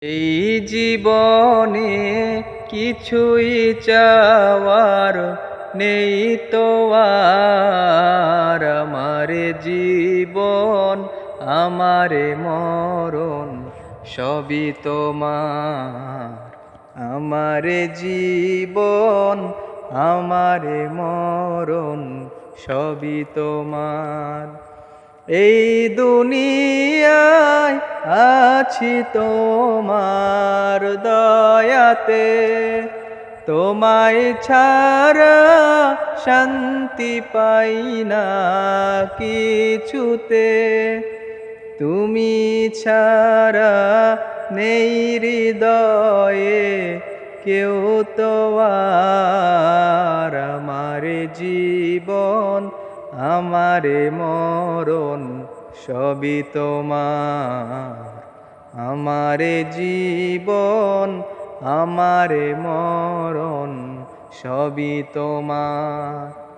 এই জীবনে কিছুই চাওয়ার নেই তো আর। আমার জীবন আমার মরণ সবই তোমার। আমার জীবন আমার মরণ সবই তোমার। এই দুনিয়ায় আছি তোমার দয়াতে, তোমায় ছাড়া শান্তি পাই না কিছুতে। তুমি ছাড়া নেই হৃদয়ে কেউ তো আর। আমার জীবন আমার মরণ সবই তোমার। আমার জীবন আমার মরণ সবই তোমার।